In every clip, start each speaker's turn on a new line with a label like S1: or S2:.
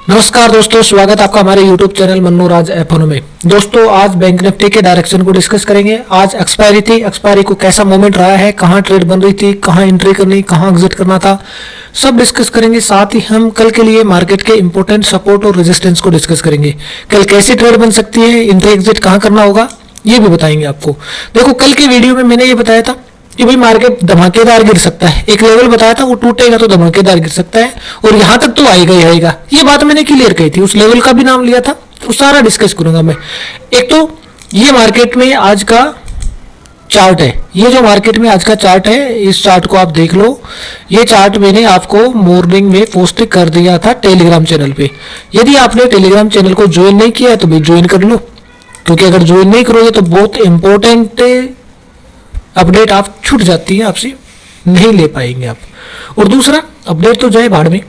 S1: नमस्कार दोस्तों, स्वागत आपका हमारे YouTube चैनल मन्नू राज एफओनो में। दोस्तों आज बैंक निफ्टी के डायरेक्शन को डिस्कस करेंगे। आज एक्सपायरी थी, एक्सपायरी को कैसा मोमेंट रहा है, कहां ट्रेड बन रही थी, कहां एंट्री करनी, कहां एग्जिट करना था, सब डिस्कस करेंगे। साथ ही हम कल के लिए मार्केट के इंपॉर्टेंट सपोर्ट और रेजिस्टेंस को डिस्कस करेंगे। कल कैसी ट्रेड बन सकती है, एंट्री एग्जिट कहां करना होगा, ये भी बताएंगे आपको। देखो कल के वीडियो में मैंने ये बताया था कि भाई मार्केट धमाकेदार गिर सकता है, एक लेवल बताया था वो टूटेगा तो धमाकेदार गिर सकता है और यहां तक तो आएगा ही आएगा। ये बात मैंने क्लियर कही थी, उस लेवल का भी नाम लिया था, तो सारा डिस्कस करूंगा मैं। एक तो ये मार्केट में आज का चार्ट है, ये जो मार्केट में आज का चार्ट है, इस चार्ट को आप देख लो। ये चार्ट मैंने आपको मॉर्निंग में पोस्ट कर दिया था टेलीग्राम चैनल पे। यदि आपने टेलीग्राम चैनल को ज्वाइन नहीं किया है तो भी ज्वाइन कर लो, क्योंकि अगर ज्वाइन नहीं करोगे तो बहुत इंपॉर्टेंट अपडेट आप छूट जाती है, आपसे नहीं ले पाएंगे आप। और दूसरा अपडेट तो जाए भाड़ में,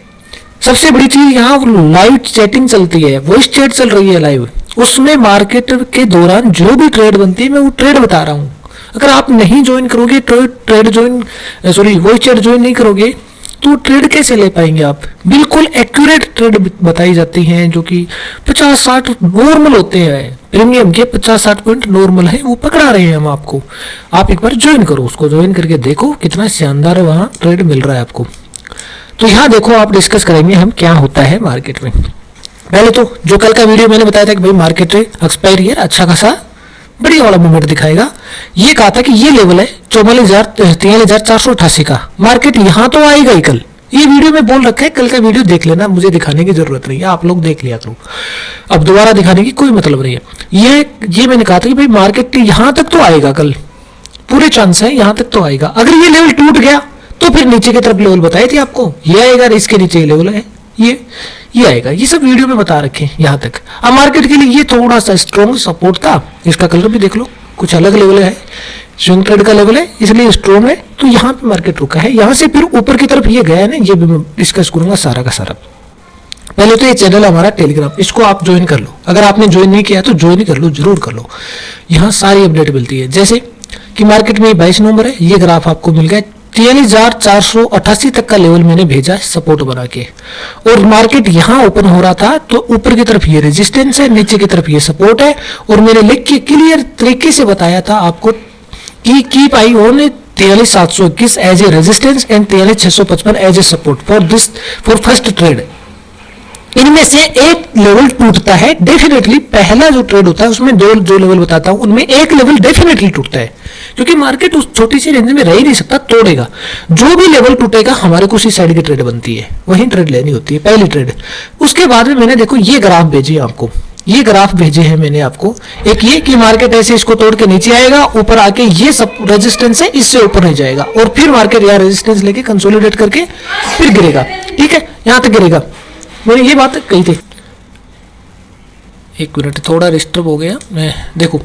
S1: सबसे बड़ी चीज यहाँ लाइव चैटिंग चलती है, वॉइस चैट चल रही है लाइव। उसमें मार्केट के दौरान जो भी ट्रेड बनती है मैं वो ट्रेड बता रहा हूँ। अगर आप नहीं ज्वाइन करोगे, वॉइस चैट ज्वाइन नहीं करोगे तो ट्रेड कैसे ले पाएंगे आप। बिल्कुल एक्यूरेट ट्रेड बताई जाती हैं, जो कि 50-60 नॉर्मल होते हैं, प्रीमियम के 50-60 पॉइंट नॉर्मल है, वो पकड़ा रहे हैं हम आपको। आप एक बार ज्वाइन करो, उसको ज्वाइन करके देखो कितना शानदार वहाँ ट्रेड मिल रहा है आपको। तो यहाँ देखो आप डिस्कस करेंगे हम क्या होता है मार्केट में। पहले तो जो कल का वीडियो मैंने बताया था कि भाई मार्केट एक्सपायरी है, अच्छा खासा बढ़िया वाला मूवमेंट दिखाएगा। ये कहा था कि ये लेवल है 43,488 का, मार्केट यहाँ तो आएगा ही कल। ये वीडियो में बोल रखा है, कल का वीडियो देख लेना, मुझे दिखाने की जरूरत नहीं है, आप लोग देख लिया करो, अब दोबारा दिखाने की कोई मतलब नहीं है। ये मैंने कहा था कि भाई मार्केट यहाँ तक तो आएगा कल, पूरे चांस है यहाँ तक तो आएगा। अगर ये लेवल टूट गया तो फिर नीचे की तरफ लेवल बताए थे आपको, ये आएगा, इसके नीचे लेवल है, ये आएगा, ये सब वीडियो में बता रखे हैं यहाँ तक। अब मार्केट के लिए ये थोड़ा सा स्ट्रॉन्ग सपोर्ट था, इसका कलर भी देख लो, कुछ अलग लेवल है, स्विंग ट्रेड का लेवल है, इसलिए स्ट्रॉन्ग है। तो यहाँ पे मार्केट रुका है, यहाँ से फिर ऊपर की तरफ ये गया है ना, ये भी मैं डिस्कस करूंगा सारा का सारा। पहले तो ये चैनल हमारा टेलीग्राम, इसको आप ज्वाइन कर लो। अगर आपने ज्वाइन नहीं किया तो ज्वाइन कर लो, जरूर कर लो। यहाँ सारी अपडेट मिलती है, जैसे कि मार्केट में 22 नंबर है, ये ग्राफ आपको मिल गया 43,488 तक का लेवल मैंने भेजा है सपोर्ट बना के। और मार्केट यहाँ ओपन हो रहा था तो ऊपर की तरफ ये रेजिस्टेंस है, नीचे की तरफ ये सपोर्ट है। और मैंने लिख के क्लियर तरीके से बताया था आपको कि keep eye on 43,721 as a resistance and 43,655 as a support for first trade. इनमें से एक लेवल टूटता है डेफिनेटली, पहला जो ट्रेड होता है उसमें जो लेवल बताता हूं उनमें एक लेवल डेफिनेटली टूटता है, क्योंकि मार्केट उस छोटी सी रेंज में रह ही नहीं सकता, तोड़ेगा। जो भी लेवल टूटेगा हमारे को उसी साइड की ट्रेड बनती है, वही ट्रेड लेनी होती है पहली ट्रेड। उसके बाद में मैंने देखो ये ग्राफ भेजी आपको, ये ग्राफ भेजे हैं मैंने आपको, एक ये कि मार्केट ऐसे इसको तोड़ के नीचे आएगा, ऊपर आके ये सब रेजिस्टेंस है, इससे ऊपर नहीं जाएगा और फिर मार्केट यहाँ रेजिस्टेंस लेके कंसोलिडेट करके फिर गिरेगा। ठीक है, यहां तक गिरेगा, मैंने ये बात कही थी। एक मिनट, थोड़ा डिस्टर्ब हो गया मैं। देखो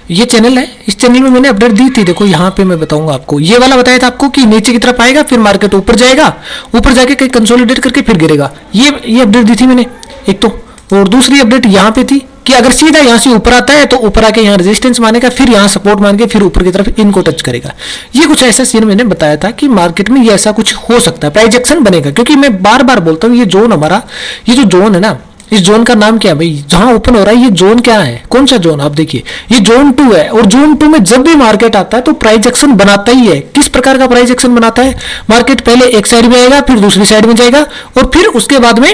S1: ये चैनल है, इस चैनल में मैंने अपडेट दी थी, देखो यहाँ पे मैं बताऊंगा आपको। ये वाला बताया था आपको कि नीचे की तरफ आएगा, फिर मार्केट ऊपर जाएगा, ऊपर जाके कहीं कंसोलिडेट करके फिर गिरेगा, ये अपडेट दी थी मैंने एक तो। और दूसरी अपडेट यहाँ पे थी कि अगर सीधा यहाँ से ऊपर आता है तो ऊपर आके यहाँ रेजिस्टेंस मानेगा, फिर यहाँ सपोर्ट मान के फिर ऊपर की तरफ इनको टच करेगा। ये कुछ ऐसा सीन मैंने बताया था कि मार्केट में ये ऐसा कुछ हो सकता है, प्राइस एक्शन बनेगा। क्योंकि मैं बार बार बोलता हूँ ये जोन हमारा, ये जो जोन है ना, इस जोन का नाम क्या है भाई, जहां ओपन हो रहा है ये जोन क्या है, कौन सा जोन, आप देखिए ये जोन 2 है। और जोन 2 में जब भी मार्केट आता है तो प्राइस एक्शन बनाता ही है। किस प्रकार का प्राइस एक्शन बनाता है, मार्केट पहले एक साइड में आएगा, फिर दूसरी साइड में जाएगा और फिर उसके बाद में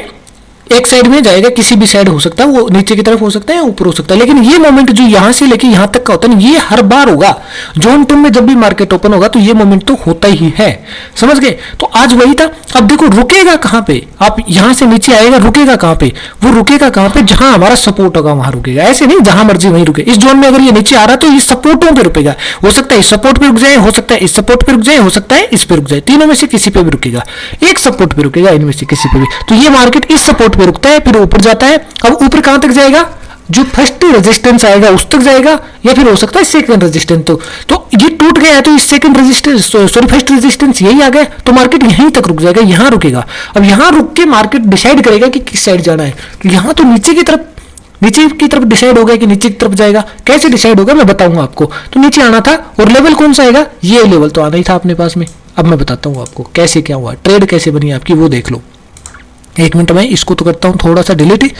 S1: एक साइड में जाएगा, किसी भी साइड हो सकता है, वो नीचे की तरफ हो सकता है या ऊपर हो सकता है। लेकिन ये मोमेंट जो यहां से लेके यहां तक का होता है, ये हर बार होगा। जोन 2 में जब भी मार्केट ओपन होगा तो ये मोमेंट तो होता ही है, समझ गए। तो आज वही था। अब देखो रुकेगा कहां पे, आप यहां से नीचे आएगा, रुकेगा कहां पे, वो रुकेगा कहां पे, जहां हमारा सपोर्ट होगा वहां रुकेगा, ऐसे नहीं जहां मर्जी वहीं रुके। इस जोन में अगर ये नीचे आ रहा है तो ये सपोर्टों पे रुकेगा, हो सकता है इस सपोर्ट पे रुक जाए, हो सकता है इस सपोर्ट पे रुक जाए, हो सकता है इस पे रुक जाए, तीनों में से किसी पे भी रुकेगा, एक सपोर्ट पे रुकेगा इनमें से किसी पे भी। तो ये मार्केट इस सपोर्ट पे रुकता है, फिर ऊपर जाता है। अब ऊपर कहां तक जाएगा, जो फर्स्ट रेजिस्टेंस आएगा उस तक जाएगा, या फिर हो सकता है सेकंड रेजिस्टेंस। तो ये टूट गया है तो इस second resistance, sorry first resistance यही आ गया, तो मार्केट यहीं तक रुक जाएगा, यहां रुकेगा। अब यहां रुक के मार्केट डिसाइड करेगा कि किस साइड जाना है। तो यहां तो नीचे की तरफ डिसाइड हो गया कि नीचे की तरफ जाएगा। कैसे डिसाइड होगा मैं बताऊंगा आपको। तो नीचे आना था और लेवल कौन सा आएगा, ये लेवल तो आना ही था अपने पास में। अब मैं बताता हूं आपको कैसे क्या हुआ, ट्रेड कैसे बनी आपकी वो देख लो। एक मिनट में इसको तो करता हूँ थोड़ा सा डिलीट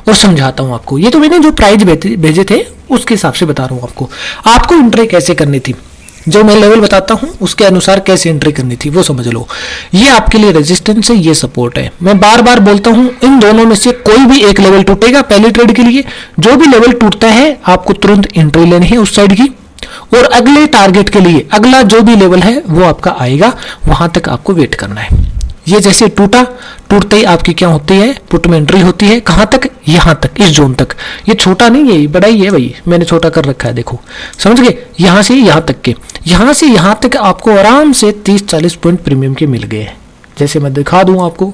S1: और समझाता हूँ आपको। ये तो मैंने जो प्राइस भेजे थे उसके हिसाब से बता रहा हूँ आपको। आपको एंट्री कैसे करनी थी, जो मैं लेवल बताता हूँ उसके अनुसार कैसे एंट्री करनी थी वो समझ लो। ये आपके लिए रेजिस्टेंस है, ये सपोर्ट है। मैं बार बार बोलता हूँ इन दोनों में से कोई भी एक लेवल टूटेगा पहली ट्रेड के लिए। जो भी लेवल टूटता है आपको तुरंत एंट्री लेनी है उस साइड की, और अगले टारगेट के लिए अगला जो भी लेवल है वो आपका आएगा, वहां तक आपको वेट करना है। ये जैसे टूटते ही आपकी क्या होती है, पुट में एंट्री होती है। कहां तक, यहां तक, इस जोन तक। ये छोटा नहीं है, बड़ा ही है भाई, मैंने छोटा कर रखा है, देखो समझ गए। यहां से यहां तक के, यहां से यहां तक आपको आराम से 30-40 पॉइंट प्रीमियम के मिल गए हैं। जैसे मैं दिखा दूं आपको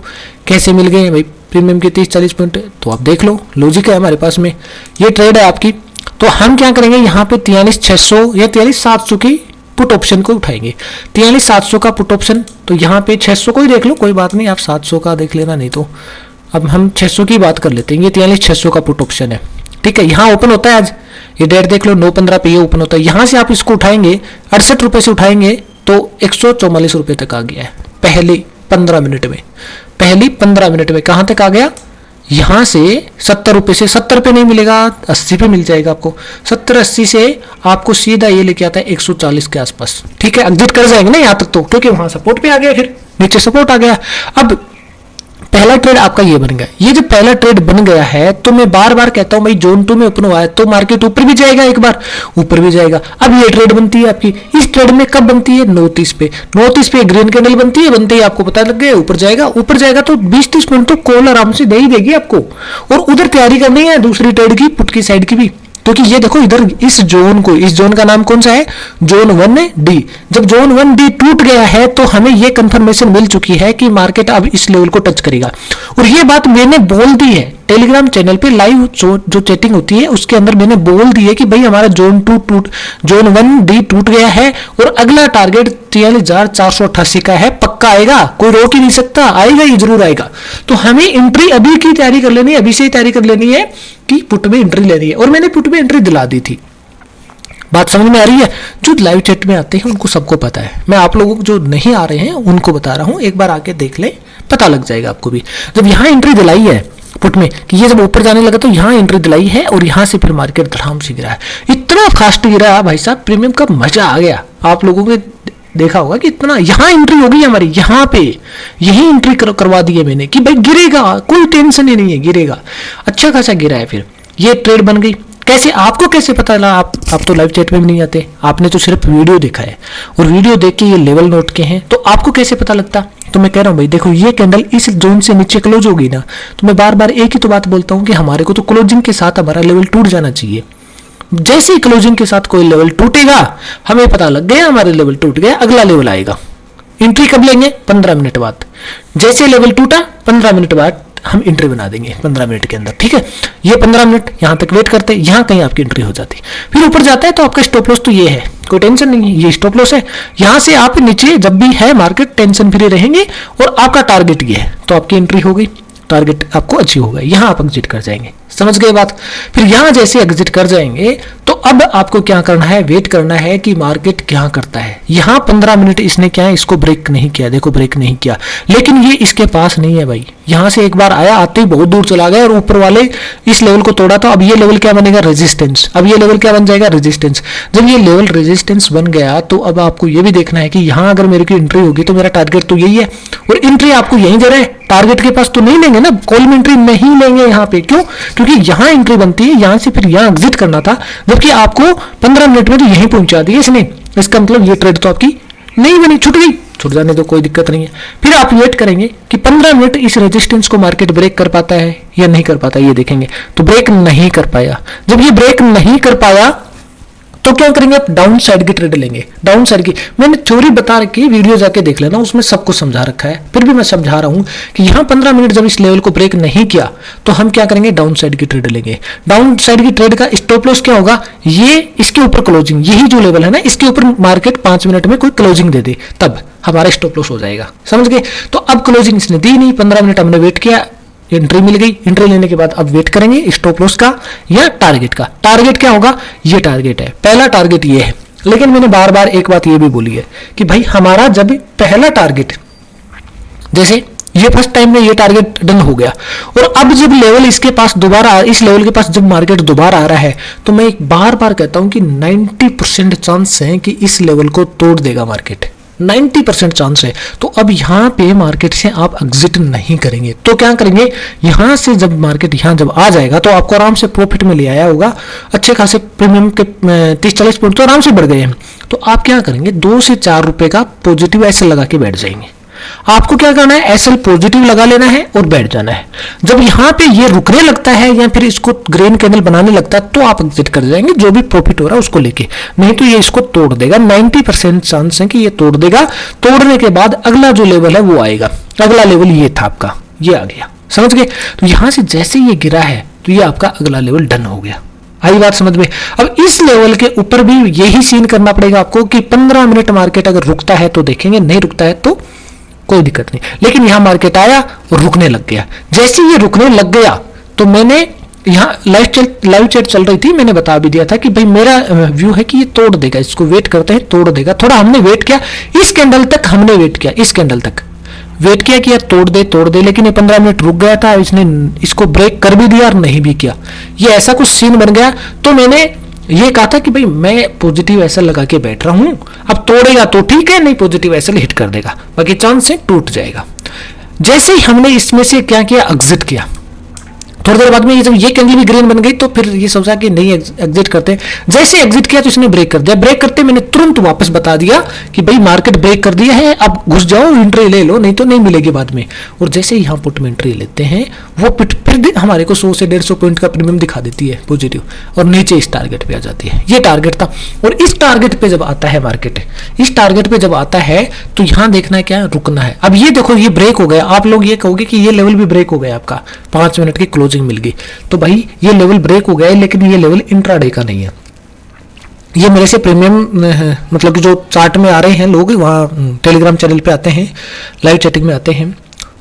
S1: कैसे मिल गए हैं भाई प्रीमियम के 30-40 पॉइंट, तो आप देख लो, लॉजिक है हमारे पास में। ये ट्रेड है आपकी, तो हम क्या करेंगे, यहाँ पे 43,600 या 43,700 की पुट ऑप्शन को उठाएंगे। 43,700 का पुट ऑप्शन, तो यहाँ पे 600 को ही देख लो, कोई बात नहीं, आप 700 का देख लेना, नहीं तो अब हम 600 की बात कर लेते हैं। ये 43,600 का पुट ऑप्शन है, ठीक है। यहाँ ओपन होता है आज, ये डेट देख लो 9/15 पे ये ओपन होता है। यहाँ से आप इसको उठाएंगे 68 रुपए से उठाएंगे तो 144 रुपए तक आ गया है पहले 15 मिनट में। पहली 15 मिनट में कहाँ तक आ गया, यहां से 70 रुपए से, 70 पे नहीं मिलेगा 80 पे मिल जाएगा आपको। 70-80 से आपको सीधा ये लेके आता है 140 के आसपास, ठीक है। एग्जिट कर जाएंगे ना यहाँ तक तो, क्योंकि वहां सपोर्ट पे आ गया, फिर नीचे सपोर्ट आ गया। अब पहला ट्रेड आपका ये बन गया। ये जब पहला ट्रेड बन गया है तो मैं बार बार कहता हूं भाई जोन 2 में ओपन हुआ है तो मार्केट ऊपर भी जाएगा, एक बार ऊपर भी जाएगा। अब ये ट्रेड बनती है आपकी, इस ट्रेड में कब बनती है, 9:30 पे। 9:30 पे ग्रीन कैंडल बनती है, बनते ही आपको पता लग गया ऊपर जाएगा। ऊपर जाएगा तो 20-30 मिनट तो कॉल आराम से दे ही देगी आपको, और उधर तैयारी करनी है दूसरी ट्रेड की, पुट की साइड की भी। क्योंकि ये देखो इधर इस जोन का नाम कौन सा है, जोन 1D। जब जोन 1D टूट गया है तो हमें ये कंफर्मेशन मिल चुकी है कि मार्केट अब इस लेवल को टच करेगा। और ये बात मैंने बोल दी है टेलीग्राम चैनल पे, लाइव जो चैटिंग होती है उसके अंदर मैंने बोल दी है कि भाई हमारा जोन 1D टूट गया है और अगला टारगेट 43,488 का है, पक्का आएगा, कोई रोक ही नहीं सकता, आएगा ही, जरूर आएगा। तो हमें एंट्री अभी की तैयारी कर लेनी है, अभी से ही तैयारी कर लेनी है कि पुट में एंट्री लेनी है। और मैंने पुट में एंट्री दिला दी थी, बात समझ में आ रही है। जो लाइव चैट में आते हैं उनको सबको पता है, मैं आप लोगों को जो नहीं आ रहे हैं उनको बता रहा हूं, एक बार आके देख ले, पता लग जाएगा आपको भी। जब यहां एंट्री दिलाई है पुट में कि ये जब ऊपर जाने लगा तो यहां एंट्री दिलाई है और यहां से फिर मार्केट धड़ाम से गिरा है, इतना फास्ट गिरा है भाई साहब, प्रीमियम का मजा आ गया। आप लोगों ने देखा होगा कि इतना, यहां एंट्री हो गई हमारी, यहां पे यही एंट्री करवा दी है मैंने कि भाई गिरेगा, कोई टेंशन ही नहीं है, गिरेगा। अच्छा खासा गिरा है, फिर ये ट्रेड बन गई। कैसे, आपको कैसे पता चला, आप तो लाइव चैट में भी नहीं आते, आपने तो सिर्फ वीडियो देखा है, और वीडियो देख के ये लेवल नोट के हैं, तो आपको कैसे पता लगता। तो मैं कह रहा हूं भाई देखो, ये कैंडल इस जोन से नीचे क्लोज होगी ना, तो मैं बार बार एक ही तो बात बोलता हूं कि हमारे को तो क्लोजिंग के साथ हमारा लेवल टूट जाना चाहिए। जैसे ही क्लोजिंग के साथ कोई लेवल टूटेगा, हमें पता लग गया हमारे लेवल टूट गया, अगला लेवल आएगा। एंट्री कब लेंगे, 15 मिनट बाद। जैसे लेवल टूटा 15 मिनट बाद हम एंट्री बना देंगे 15 मिनट के अंदर, ठीक है। ये 15 मिनट यहां तक वेट करते हैं, यहां कहीं आपकी एंट्री हो जाती, फिर ऊपर जाता है तो आपका स्टॉप लॉस तो ये है, कोई टेंशन नहीं है, ये स्टॉप लॉस है। यहां से आप नीचे जब भी है मार्केट टेंशन फ्री रहेंगे, और आपका टारगेट ये है तो आपकी एंट्री हो गई, टारगेट आपको अच्छी हो गई, यहां आप एग्जिट कर जाएंगे, समझ गए बात। फिर यहां जैसे एग्जिट कर जाएंगे तो अब आपको क्या करना है, वेट करना है कि मार्केट क्या करता है। यहां 15 मिनट इसने क्या है, इसको ब्रेक नहीं किया, देखो ब्रेक नहीं किया, लेकिन ये इसके पास नहीं है भाई। यहां से एक बार आया, आते ही बहुत दूर चला गया और ऊपर वाले इस लेवल को तोड़ा, तो अब ये लेवल क्या बनेगा, रेजिस्टेंस। अब ये लेवल क्या बन जाएगा, रेजिस्टेंस। जब ये लेवल रेजिस्टेंस बन गया तो अब आपको ये भी देखना है कि यहां अगर मेरी एंट्री होगी तो मेरा टारगेट तो यही है, और एंट्री आपको यहीं दे रहा है, टारगेट के पास तो नहीं लेंगे ना, कॉल में एंट्री नहीं लेंगे यहाँ पे। क्यों, क्योंकि यहां एंट्री बनती है, यहां से फिर यहां एग्जिट करना था, जबकि आपको 15 मिनट में तो यहीं पहुंचा दिया इसने। इसका मतलब ये ट्रेड तो आपकी नहीं बनी, छूट गई, छूट जाने तो कोई दिक्कत नहीं है। फिर आप वेट करेंगे कि 15 मिनट इस रेजिस्टेंस को मार्केट ब्रेक कर पाता है या नहीं कर पाता, ये देखेंगे। तो ब्रेक नहीं कर पाया, जब ये ब्रेक नहीं कर पाया तो क्या करेंगे, आप डाउन साइड की ट्रेड लेंगे। डाउन साइड की मैंने थ्योरी बता रखी है, वीडियो जाके देख लेना, उसमें सब कुछ समझा रखा है। फिर भी मैं समझा रहा हूं कि यहां 15 मिनट जब इस लेवल को ब्रेक नहीं किया तो हम क्या करेंगे, डाउन साइड की ट्रेड लेंगे। डाउन साइड की ट्रेड का स्टॉप लॉस क्या होगा, ये इसके ऊपर क्लोजिंग, यही जो लेवल है ना, इसके ऊपर मार्केट 5 मिनट में कोई क्लोजिंग दे दे, तब हमारा स्टॉप लॉस हो जाएगा, समझ गए। तो अब क्लोजिंग इसने दी नहीं, 15 मिनट हमने वेट किया, एंट्री मिल गई। एंट्री लेने के बाद अब वेट करेंगे स्टॉप लॉस का या टारगेट का। टारगेट क्या होगा, ये टारगेट है, पहला टारगेट ये है। लेकिन मैंने बार बार एक बात ये भी बोली है कि भाई हमारा जब पहला टारगेट, जैसे ये फर्स्ट टाइम में ये टारगेट डन हो गया। और अब जब लेवल इसके पास दोबारा, इस लेवल के पास जब मार्केट दोबारा आ रहा है, तो मैं एक बार बार कहता हूं कि 90% चांस है कि इस लेवल को तोड़ देगा मार्केट, 90% चांस है। तो अब यहाँ पे मार्केट से आप एग्जिट नहीं करेंगे तो क्या करेंगे, यहाँ से जब मार्केट यहाँ जब आ जाएगा तो आपको आराम से प्रॉफिट में ले आया होगा, अच्छे खासे प्रीमियम के 30-40 पॉइंट तो आराम से बढ़ गए हैं। तो आप क्या करेंगे, 2 से 4 रुपए का पॉजिटिव एसएल लगा के बैठ जाएंगे। आपको क्या करना है, एसएल पॉजिटिव लगा लेना है और बैठ जाना है। जब यहाँ पे ये रुकने लगता है या फिर इसको ग्रीन कैंडल बनाने लगता है तो आप एग्जिट कर जाएंगे, जो भी प्रॉफिट हो रहा है उसको लेके, नहीं तो ये इसको तोड़ देगा। 90% चांस है कि ये तोड़ देगा। तोड़ने के बाद अगला जो लेवल है वो आएगा। अगला लेवल ये था आपका, ये आ गया, समझ गए। तो यहां से जैसे ये गिरा है तो ये आपका अगला लेवल डन हो गया। आई बात समझ में। अब इस लेवल के ऊपर भी यही सीन करना पड़ेगा आपको कि 15 मिनट मार्केट अगर रुकता है तो देखेंगे, नहीं रुकता है तो कोई दिक्कत नहीं। लेकिन यहां मार्केट आया और रुकने लग गया। जैसे ये रुकने लग गया तो मैंने यहाँ लाइव चैट चल रही थी, मैंने बता भी दिया था कि भाई मेरा व्यू है कि ये तोड़ देगा, इसको वेट करते हैं, तोड़ देगा। थोड़ा हमने वेट किया, इस कैंडल तक हमने वेट किया, इस कैंडल तक वेट किया कि यार तोड़ दे, लेकिन ये 15 मिनट रुक गया था, इसने इसको ब्रेक कर भी दिया और नहीं भी किया। ये ऐसा कुछ सीन बन गया। तो मैंने ये कहा था कि भाई मैं पॉजिटिव एसएल लगा के बैठ रहा हूं, अब तोड़ेगा तो ठीक है, नहीं पॉजिटिव एसएल हिट कर देगा, बाकी चांस से टूट जाएगा। जैसे ही हमने इसमें से क्या किया, एग्जिट किया। थोड़ी देर बाद में जब ये कैंडल भी ग्रीन बन गई तो फिर ये सोचा कि नहीं एग्जिट करते। जैसे एग्जिट किया तो इसने ब्रेक कर दिया। ब्रेक करते मैंने तुरंत वापस बता दिया कि भाई मार्केट ब्रेक कर दिया है, अब घुस जाओ, एंट्री ले लो, नहीं तो नहीं मिलेगी बाद में। और जैसे ही यहाँ पुट में एंट्री लेते हैं वो फिर हमारे को 100 से 150 पॉइंट का प्रीमियम दिखा देती है पॉजिटिव, और नीचे इस टारगेट पे आ जाती है। ये टारगेट था। और इस टारगेट पे जब आता है मार्केट, इस टारगेट पे जब आता है तो यहाँ देखना है क्या, रुकना है। अब ये देखो ये ब्रेक हो गया। आप लोग ये कहोगे कि ये लेवल भी ब्रेक हो गया, आपका 5 मिनट की क्लोजिंग मिल गई। तो भाई ये लेवल ब्रेक हो गया है, लेकिन ये लेवल इंट्राडे का नहीं है। ये मेरे से प्रीमियम मतलब कि जो चार्ट में आ रहे हैं लोग, वहाँ टेलीग्राम चैनल पे आते हैं, लाइव चैटिंग में आते हैं,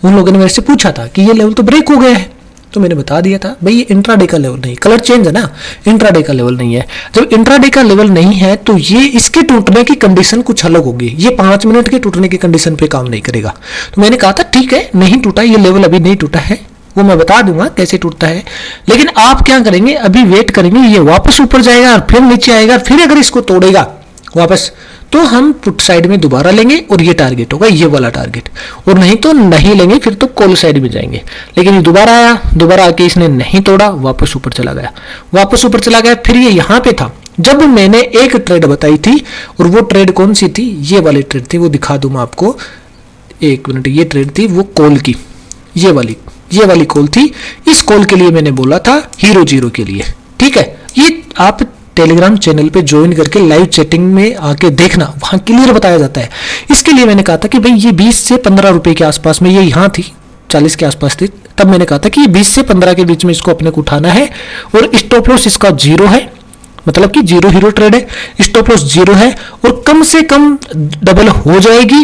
S1: उन लोगों ने मेरे से पूछा था कि ये लेवल तो ब्रेक हो गया है। तो मैंने बता दिया था भाई ये इंट्राडे का लेवल नहीं, कलर चेंज है ना, इंट्राडे का लेवल नहीं है। जब इंट्राडे का लेवल नहीं है तो ये इसके टूटने की कंडीशन कुछ अलग होगी। ये 5 मिनट के टूटने की कंडीशन पे काम नहीं करेगा। तो मैंने कहा था ठीक है, नहीं टूटा, ये लेवल अभी नहीं टूटा है, वो मैं बता दूंगा कैसे टूटता है। लेकिन आप क्या करेंगे, अभी वेट करेंगे, ये वापस ऊपर जाएगा और फिर नीचे आएगा, फिर अगर इसको तोड़ेगा वापस तो हम पुट साइड में दोबारा लेंगे और ये टारगेट होगा, ये वाला टारगेट। और नहीं तो नहीं लेंगे, फिर तो कॉल साइड में जाएंगे। लेकिन ये दोबारा आया, दोबारा आके इसने नहीं तोड़ा, वापस ऊपर चला गया, वापस ऊपर चला गया। फिर ये यहाँ पे था जब मैंने एक ट्रेड बताई थी, और वो ट्रेड कौन सी थी, ये वाली ट्रेड थी, वो दिखा दूं मैं आपको, 1 मिनट। ये ट्रेड थी वो कॉल की, ये वाली कॉल थी। इस कॉल के लिए मैंने बोला था हीरो जीरो के लिए, ठीक है। ये आप टेलीग्राम चैनल पे ज्वाइन करके लाइव चैटिंग में आके देखना, वहां क्लियर बताया जाता है। इसके लिए मैंने कहा था कि भाई ये 20 से 15 रुपए के आसपास में, ये यहाँ थी 40 के आसपास थी, तब मैंने कहा था कि 20 से 15 के बीच में इसको अपने को उठाना है। और स्टॉप लॉस इसका 0 है, मतलब कि 0 हीरो ट्रेड है, स्टॉप लॉस 0 है, और कम से कम डबल हो जाएगी।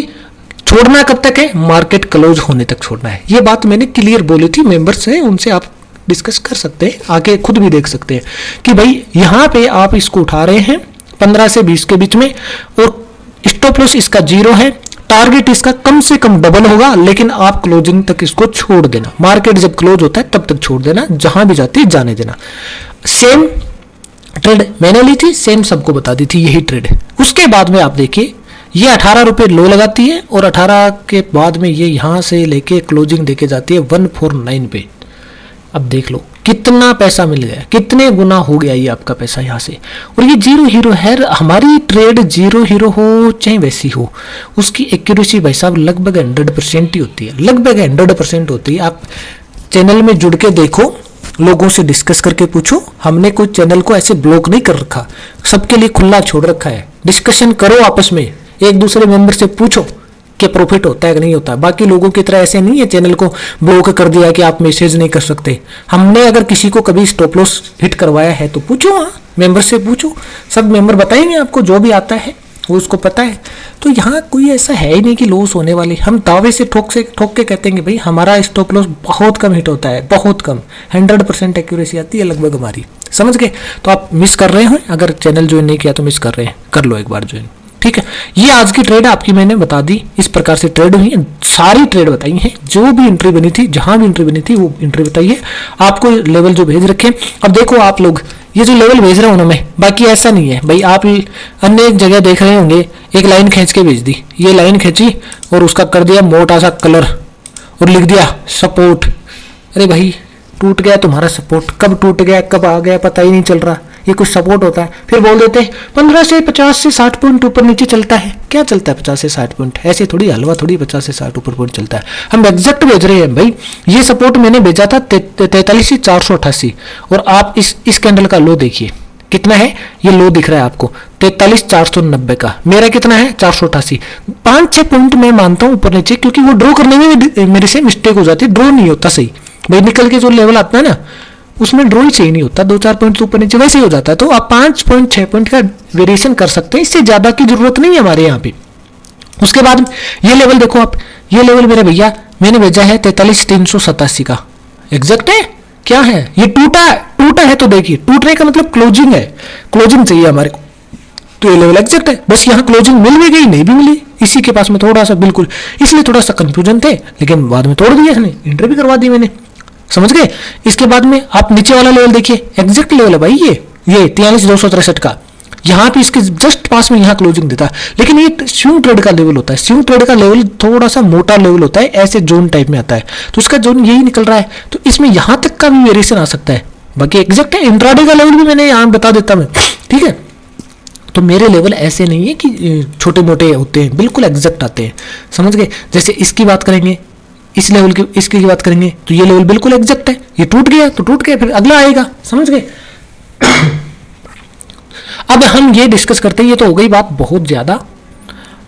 S1: छोड़ना कब तक है, मार्केट क्लोज होने तक छोड़ना है। ये बात मैंने क्लियर बोली थी। मेंबर्स हैं, उनसे आप डिस्कस कर सकते हैं, आके खुद भी देख सकते हैं कि भाई यहाँ पे आप इसको उठा रहे हैं 15 से 20 के बीच में, और स्टॉप लॉस इसका 0 है, टारगेट इसका कम से कम डबल होगा, लेकिन आप क्लोजिंग तक इसको छोड़ देना। मार्केट जब क्लोज होता है तब तक छोड़ देना, जहां भी जाती है जाने देना। सेम ट्रेड मैंने ली थी, सेम सबको बता दी थी, यही ट्रेड है। उसके बाद में आप देखिए ये 18 रुपए लो लगाती है, और 18 के बाद में ये यहां से लेके क्लोजिंग देके जाती है 149 पे। अब देख लो कितना पैसा मिल गया, कितने गुना हो गया ये आपका पैसा यहाँ से। और ये 0 हीरो है। हमारी ट्रेड 0 हीरो हो चाहे वैसी हो, उसकी एक्यूरेसी भाई साहब लगभग 100% ही होती है, लगभग 100% होती है। आप चैनल में जुड़ के देखो, लोगों से डिस्कस करके पूछो। हमने कोई चैनल को ऐसे ब्लॉक नहीं कर रखा, सबके लिए खुला छोड़ रखा है। डिस्कशन करो आपस में, एक दूसरे मेंबर से पूछो कि प्रॉफिट होता है कि नहीं होता। बाकी लोगों की तरह ऐसे नहीं है चैनल को ब्लॉक कर दिया कि आप मैसेज नहीं कर सकते। हमने अगर किसी को कभी स्टॉप लॉस हिट करवाया है तो पूछो, हाँ मेंबर से पूछो, सब मेंबर बताएंगे आपको, जो भी आता है वो उसको पता है। तो यहाँ कोई ऐसा है ही नहीं कि लॉस होने वाली। हम दावे से ठोक के कहते हैं कि भाई हमारा स्टॉप लॉस बहुत कम हिट होता है, बहुत कम, 100% एक्यूरेसी आती है लगभग हमारी, समझ गए। तो आप मिस कर रहे हैं, अगर चैनल ज्वाइन नहीं किया तो मिस कर रहे हैं, कर लो एक बार ज्वाइन। ठीक है, ये आज की ट्रेड आपकी मैंने बता दी, इस प्रकार से ट्रेड हुई है, सारी ट्रेड बताई है, जो भी एंट्री बनी थी, जहां भी एंट्री बनी थी वो एंट्री बताई है, आपको लेवल जो भेज रखे। अब देखो आप लोग ये जो लेवल भेज रहे हो उन्होंने, बाकी ऐसा नहीं है भाई, आप अन्य एक जगह देख रहे होंगे, एक लाइन खींच के भेज दी, ये लाइन खींची और उसका कर दिया मोटा सा कलर और लिख दिया सपोर्ट। अरे भाई टूट गया तुम्हारा सपोर्ट, कब टूट गया कब आ गया पता ही नहीं चल रहा, ये कुछ सपोर्ट होता है। फिर बोल देते हैं 15 से 50 से 60 पॉइंट ऊपर नीचे चलता है, क्या चलता है 50 से 60 पॉइंट, ऐसे थोड़ी हलवा थोड़ी 50 से 60 ऊपर पॉइंट चलता है। हम एग्जैक्ट भेज रहे हैं भाई, ये सपोर्ट मैंने भेजा था 43,488 और आप इस कैंडल का लो देखिए कितना है, ये लो दिख रहा है आपको 43,490 का, मेरा कितना है 488। 5-6 पॉइंट मैं मानता हूं ऊपर नीचे, क्योंकि वो ड्रॉ करने में मेरे से मिस्टेक हो जाती है, ड्रॉ नहीं होता सही भाई, निकल के जो लेवल आता है ना उसमें ड्रॉ ही सही नहीं होता, 2-4 पॉइंट ऊपर नीचे वैसे ही हो जाता है। तो आप 5 पॉइंट 6 पॉइंट का वेरिएशन कर सकते हैं, इससे ज्यादा की जरूरत नहीं है हमारे यहाँ पे। उसके बाद ये लेवल देखो आप, ये लेवल मेरे भैया मैंने भेजा है 43,387 का, एग्जैक्ट है क्या है, ये टूटा है तो देखिए टूटने का मतलब क्लोजिंग है, क्लोजिंग चाहिए हमारे को, तो ये लेवल एग्जैक्ट है। बस यहाँ क्लोजिंग मिल भी गई नहीं भी मिली, इसी के पास में थोड़ा सा बिल्कुल, इसलिए थोड़ा सा कंफ्यूजन थे, लेकिन बाद में तोड़ दिया इसने, एंट्री भी करवा दी मैंने, समझ गए। इसके बाद में आप नीचे वाला लेवल देखिए, एग्जैक्ट लेवल है भाई ये 43,263 का, यहाँ पे इसके जस्ट पास में यहाँ क्लोजिंग देता है, लेकिन ये स्विंग ट्रेड का लेवल होता है, स्विंग ट्रेड का लेवल थोड़ा सा मोटा लेवल होता है, ऐसे जोन टाइप में आता है, तो इसका जोन यही निकल रहा है, तो इसमें यहाँ तक का भी वेरिएशन आ सकता है, बाकी एग्जैक्ट है। इंट्राडे का लेवल भी मैंने यहाँ बता देता मैं, ठीक है। तो मेरे लेवल ऐसे नहीं है कि छोटे मोटे होते हैं, बिल्कुल एग्जैक्ट आते हैं, समझ गए। जैसे इसकी बात करेंगे, इस लेवल की इसकी बात करेंगे तो ये लेवल बिल्कुल एग्जैक्ट है, ये टूट गया तो टूट गया, फिर अगला आएगा, समझ गए। अब हम ये डिस्कस करते हैं, ये तो हो गई बात बहुत ज्यादा,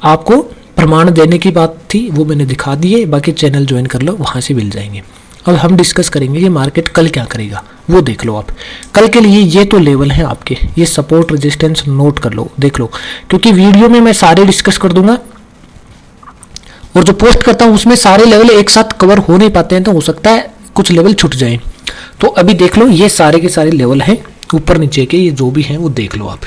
S1: आपको प्रमाण देने की बात थी, वो मैंने दिखा दी है, बाकी चैनल ज्वाइन कर लो, वहां से मिल जाएंगे। अब हम डिस्कस करेंगे कि मार्केट कल क्या करेगा, वो देख लो आप। कल के लिए ये तो लेवल है आपके, ये सपोर्ट रेजिस्टेंस नोट कर लो, देख लो, क्योंकि वीडियो में मैं सारे डिस्कस कर दूंगा और जो पोस्ट करता हूं उसमें सारे लेवल एक साथ कवर हो नहीं पाते हैं, तो हो सकता है कुछ लेवल छूट जाए। तो अभी देख लो, ये सारे के सारे लेवल हैं ऊपर नीचे के, ये जो भी हैं वो देख लो आप,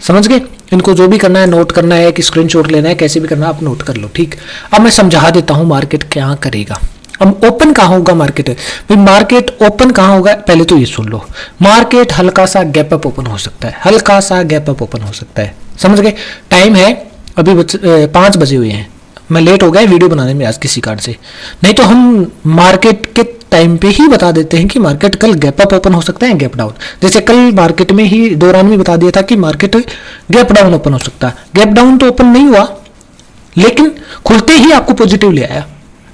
S1: समझ गए। इनको जो भी करना है, नोट करना है कि स्क्रीनशॉट लेना है, कैसे भी करना है आप नोट कर लो, ठीक। अब मैं समझा देता हूं मार्केट क्या करेगा। अब ओपन कहाँ होगा मार्केट, भाई मार्केट ओपन कहाँ होगा, पहले तो ये सुन लो, मार्केट हल्का सा गैप अप ओपन हो सकता है, हल्का सा गैप अप ओपन हो सकता है, समझ गए। टाइम है अभी 5 बजे हुए हैं, मैं लेट हो गया वीडियो बनाने में आज किसी कारण से, नहीं तो हम मार्केट के टाइम पे ही बता देते हैं कि मार्केट कल गैप अप ओपन हो सकता है, गैप डाउन। जैसे कल मार्केट में ही दौरान में बता दिया था कि मार्केट गैप डाउन ओपन हो सकता है, गैप डाउन तो ओपन नहीं हुआ, लेकिन खुलते ही आपको पॉजिटिव ले आया,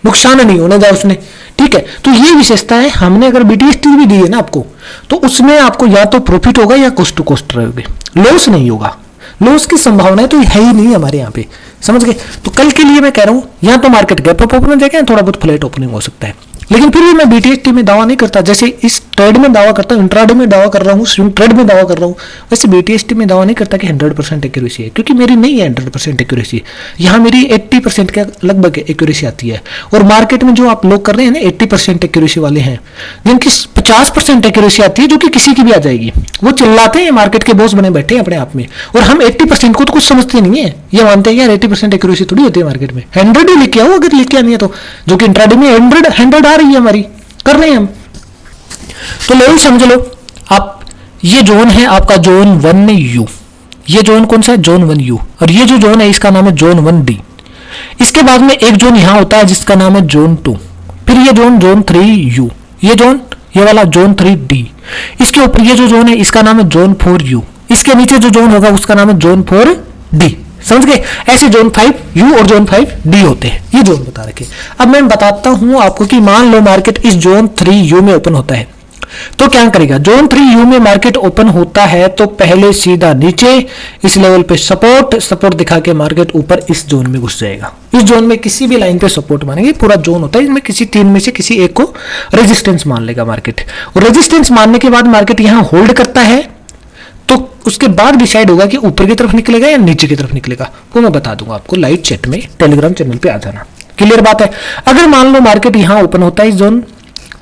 S1: नुकसान नहीं होने दिया उसने, ठीक है। तो ये विशेषता है, हमने अगर BTST भी दी है ना आपको, तो उसमें आपको या तो प्रॉफिट होगा या कॉस्ट टू कॉस्ट रहेगा, लॉस नहीं होगा, लॉस की संभावना तो है ही नहीं हमारे यहाँ पे, समझ गए। तो कल के लिए मैं कह रहा हूं, या तो मार्केट गैप अप ओपन हो जाएगा, थोड़ा बहुत फ्लैट ओपनिंग हो सकता है, लेकिन फिर भी मैं BTST में दावा नहीं करता, जैसे इस ट्रेड में दावा करता हूं, इंट्राडे में दावा कर रहा हूं, स्विंग ट्रेड में दावा कर रहा हूं, वैसे BTST में दावा नहीं करता कि 100% एक्यूरेसी है, क्योंकि मेरी नहीं है 100% एक्यूरेसी, यहाँ मेरी 80% के लगभग एक्यूरेसी आती है। और मार्केट में जो आप लोग कर रहे हैं ना 80% एक्यूरेसी वाले हैं, जिनकी 50% एक्यूरेसी आती है, जो कि किसी की भी आ जाएगी, वो चिल्लाते हैं मार्केट के बॉस बने बैठे हैं अपने आप में, और हम 80% को तो कुछ समझते नहीं है, ये मानते हैं यार 80% एक्यूरेसी थोड़ी होती है मार्केट में, 100 ही लिखे आओ, अगर लिखे आनी है तो, जो कि इंट्राडे में 100 आ रही है हमारी, कर रहे हैं हम। तो लेवल समझ लो आप, ये जोन है आपका जोन 1U, ये जोन कौन सा है, जोन 1U, और ये जो जोन है इसका नाम है जोन 1D। इसके बाद में एक जोन यहां होता है जिसका नाम है जोन 2, फिर ये जोन 3U, ये जोन ये वाला जोन 3D, इसके ऊपर ये जो जोन है इसका नाम है जोन 4U, इसके नीचे जो जोन होगा उसका नाम है जोन 4D, समझ गए। ऐसे जोन 5U और जोन 5D होते हैं, ये जोन बता रखे। अब मैं बताता हूं आपको कि मान लो मार्केट इस जोन 3U में ओपन होता है, तो क्या करेगा, जोन 3U में मार्केट ओपन होता है तो पहले सीधा नीचे इस लेवल पे सपोर्ट दिखा के मार्केट ऊपर इस जोन में घुस जाएगा। इस जोन में किसी भी लाइन पे सपोर्ट मानेंगे, पूरा जोन होता है, इसमें किसी 3 में से किसी एक को रेजिस्टेंस मान लेगा मार्केट, और रेजिस्टेंस मानने के बाद मार्केट यहां होल्ड करता है, तो उसके बाद डिसाइड होगा कि ऊपर की तरफ निकलेगा या नीचे की तरफ निकलेगा, वो मैं बता दूंगा आपको लाइव चैट में, टेलीग्राम चैनल पे आ जाना, क्लियर बात है। अगर मान लो मार्केट यहां ओपन होता है इस जोन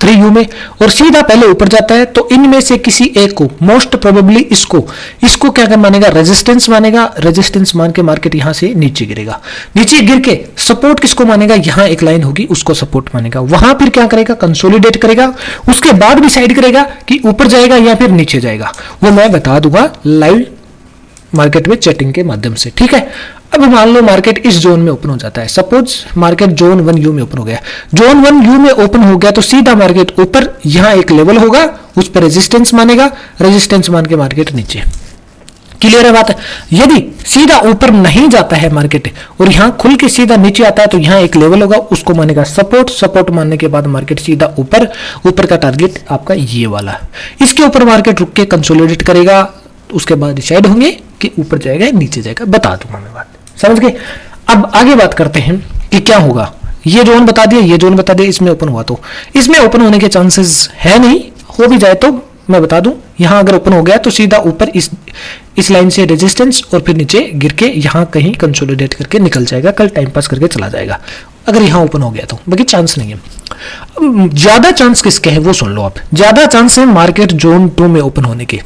S1: 3U में और सीधा पहले ऊपर जाता है, तो इनमें से किसी एक को, मोस्ट प्रोबेबली इसको क्या मानेगा, रेजिस्टेंस मानेगा। रेजिस्टेंस मान के मार्केट यहां से नीचे गिरेगा। नीचे गिर के सपोर्ट किसको मानेगा, यहां एक लाइन होगी उसको सपोर्ट मानेगा। वहां फिर क्या करेगा, कंसोलिडेट करेगा। उसके बाद डिसाइड करेगा कि ऊपर जाएगा या फिर नीचे जाएगा। वो मैं बता दूंगा लाइव मार्केट में चैटिंग के माध्यम से, ठीक है। अब मान लो मार्केट इस जोन में ओपन हो जाता है, सपोज मार्केट जोन 1U में ओपन हो गया। जोन 1U में ओपन हो गया तो सीधा मार्केट ऊपर, यहां एक लेवल होगा, उस पर रेजिस्टेंस मानेगा, रेजिस्टेंस मान के मार्केट नीचे। क्लियर है बात। यदि सीधा ऊपर नहीं जाता है मार्केट और यहां खुल के सीधा नीचे आता है तो यहां एक लेवल होगा, उसको मानेगा सपोर्ट। सपोर्ट मानने के बाद मार्केट सीधा ऊपर, ऊपर का टारगेट आपका ये वाला। इसके ऊपर मार्केट रुक के कंसोलिडेट करेगा, उसके बाद डिसाइड होंगे कि ऊपर जाएगा नीचे जाएगा। बता दूंगा मैं बात, समझ गए। अब आगे बात करते हैं कि क्या होगा। ये जोन बता दिया, ये जोन बता दिया, इसमें ओपन हुआ तो इसमें ओपन होने के चांसेस है नहीं, हो भी जाए तो मैं बता दूं, यहां अगर ओपन हो गया तो सीधा ऊपर इस लाइन से रेजिस्टेंस और फिर नीचे गिर के यहां कहीं कंसोलिडेट करके निकल जाएगा, कल टाइम पास करके चला जाएगा अगर यहां ओपन हो गया तो। बाकी चांस नहीं है। ज्यादा चांस किसके हैं वो सुन लो आप। ज्यादा चांस है मार्केट जोन 2 में ओपन होने के,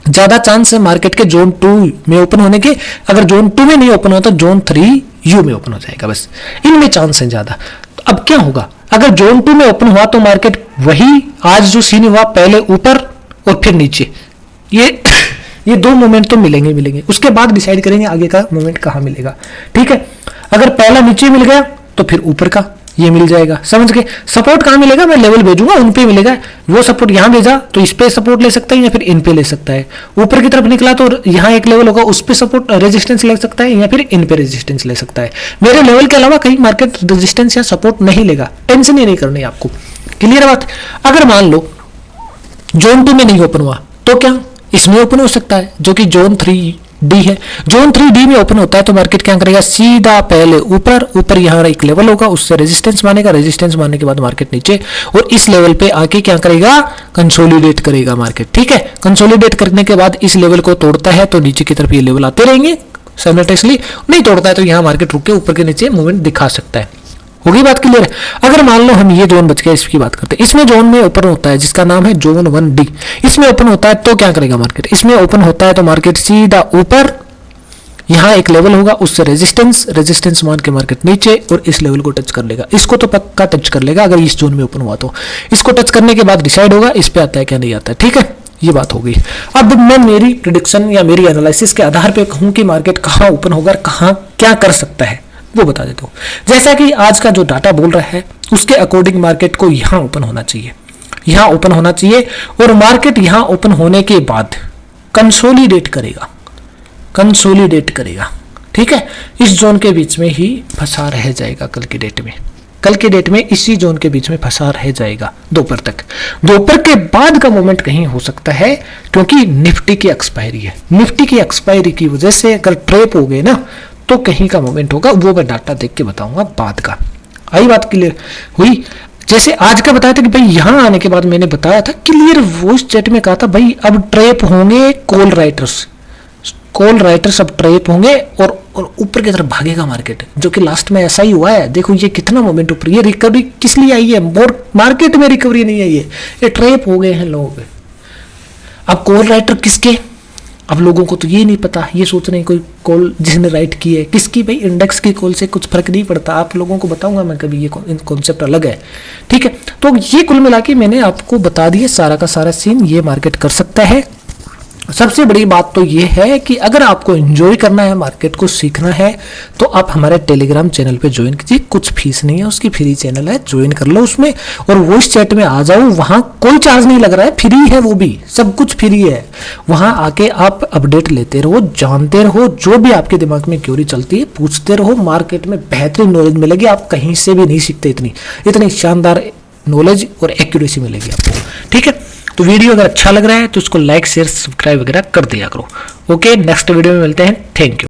S1: ज्यादा चांस है मार्केट के जोन 2 में ओपन होने के। अगर जोन 2 में नहीं ओपन हो तो जोन 3U में ओपन हो जाएगा, बस इनमें चांस है ज्यादा। तो अब क्या होगा, अगर जोन 2 में ओपन हुआ तो मार्केट वही आज जो सीन हुआ, पहले ऊपर और फिर नीचे, ये दो मोमेंट तो मिलेंगे। उसके बाद डिसाइड करेंगे आगे का मोमेंट कहां मिलेगा, ठीक है। अगर पहला नीचे मिल गया तो फिर ऊपर का ये मिल जाएगा, समझ गए। सपोर्ट कहां मिलेगा, मैं लेवल भेजूंगा उन पे मिलेगा। वो सपोर्ट यहां भेजा तो इस पे सपोर्ट ले सकता है या फिर इन पे ले सकता है। ऊपर की तरफ निकला तो यहां एक लेवल होगा, उस पे सपोर्ट रेजिस्टेंस ले सकता है या फिर इन पे रेजिस्टेंस ले सकता है। मेरे लेवल के अलावा कहीं मार्केट रेजिस्टेंस या सपोर्ट नहीं लेगा, टेंशन ही नहीं करनी आपको। क्लियर बात। अगर मान लो जोन 2 में नहीं ओपन हुआ तो क्या इसमें ओपन हो सकता है, जो कि जोन 3D है। जोन 3D में ओपन होता है तो मार्केट क्या करेगा, सीधा पहले ऊपर यहां एक लेवल होगा, उससे रेजिस्टेंस मानेगा, रेजिस्टेंस मानने के बाद मार्केट नीचे और इस लेवल पे आके क्या करेगा, कंसोलिडेट करेगा मार्केट, ठीक है। कंसोलिडेट करने के बाद इस लेवल को तोड़ता है तो नीचे की तरफ ये लेवल आते रहेंगे साइमल्टेनियसली। नहीं तोड़ता है तो यहां मार्केट रुक के ऊपर के नीचे मूवमेंट दिखा सकता है। होगी बात क्लियर है। अगर मान लो हम ये जोन बच गया, इसकी बात करते हैं। इसमें जोन में ओपन होता है जिसका नाम है जोन 1D, इसमें ओपन होता है तो क्या करेगा मार्केट, इसमें ओपन होता है तो मार्केट सीधा ऊपर, यहां एक लेवल होगा, उससे रेजिस्टेंस मान के मार्केट नीचे और इस लेवल को टच कर लेगा। इसको तो पक्का टच कर लेगा अगर इस जोन में ओपन हुआ तो। इसको टच करने के बाद डिसाइड होगा इस पे आता है क्या नहीं आता है, ठीक है। ये बात हो गई। अब मैं मेरी प्रेडिक्शन या मेरी एनालिसिस के आधार पे कहूं कि मार्केट कहां ओपन होगा, कहां क्या कर सकता है, वो बता देता हूं। जैसा कि आज का जो डाटा बोल रहा है उसके अकॉर्डिंग मार्केट को यहां ओपन होना चाहिए, यहां ओपन होना चाहिए और मार्केट यहां ओपन होने के बाद कंसोलिडेट करेगा, ठीक है। इस जोन के बीच में ही फंसा रह जाएगा कल की डेट में इसी जोन के बीच में फंसा रह जाएगा दोपहर तक। दोपहर के बाद का मोमेंट कहीं हो सकता है क्योंकि निफ्टी की एक्सपायरी है। निफ्टी की एक्सपायरी की वजह से अगर ट्रैप हो गए ना तो कहीं का मोमेंट होगा, वो मैं डाटा देख के बताऊंगा बाद का। आई बात क्लियर हुई। जैसे आज का बताया था कि भाई यहां आने के बाद मैंने बताया था क्लियर, वॉइस चैट में कहा था भाई अब ट्रैप होंगे कॉल राइटर्स अब ट्रैप होंगे और ऊपर की तरफ भागेगा मार्केट, जो कि लास्ट में ऐसा ही हुआ है। देखो ये कितना मोमेंट ऊपर, ये रिकवरी किस लिए आई है, मार्केट में रिकवरी नहीं आई है, ये ट्रैप हो गए हैं लोग। अब कॉल राइटर किसके, अब लोगों को तो ये नहीं पता, ये सोच रहे हैं कोई कॉल जिसने राइट की है, किसकी, भाई इंडेक्स की कॉल से कुछ फर्क नहीं पड़ता। आप लोगों को बताऊंगा मैं कभी, ये कॉन्सेप्ट अलग है, ठीक है। तो ये कुल मिला के मैंने आपको बता दिया सारा का सारा सीन, ये मार्केट कर सकता है। सबसे बड़ी बात तो ये है कि अगर आपको एंजॉय करना है, मार्केट को सीखना है, तो आप हमारे टेलीग्राम चैनल पे ज्वाइन कीजिए। कुछ फीस नहीं है, उसकी फ्री चैनल है, ज्वाइन कर लो उसमें और वॉइस चैट में आ जाओ। वहां कोई चार्ज नहीं लग रहा है, फ्री है, वो भी सब कुछ फ्री है। वहां आके आप अपडेट लेते रहो, जानते रहो, जो भी आपके दिमाग में क्यूरी चलती है पूछते रहो। मार्केट में बेहतरीन नॉलेज मिलेगी, आप कहीं से भी नहीं सीखते इतनी शानदार नॉलेज और एक्यूरेसी मिलेगी आपको, ठीक है। तो वीडियो अगर अच्छा लग रहा है तो उसको लाइक शेयर सब्सक्राइब वगैरह कर दिया करो। ओके, नेक्स्ट वीडियो में मिलते हैं। Thank you.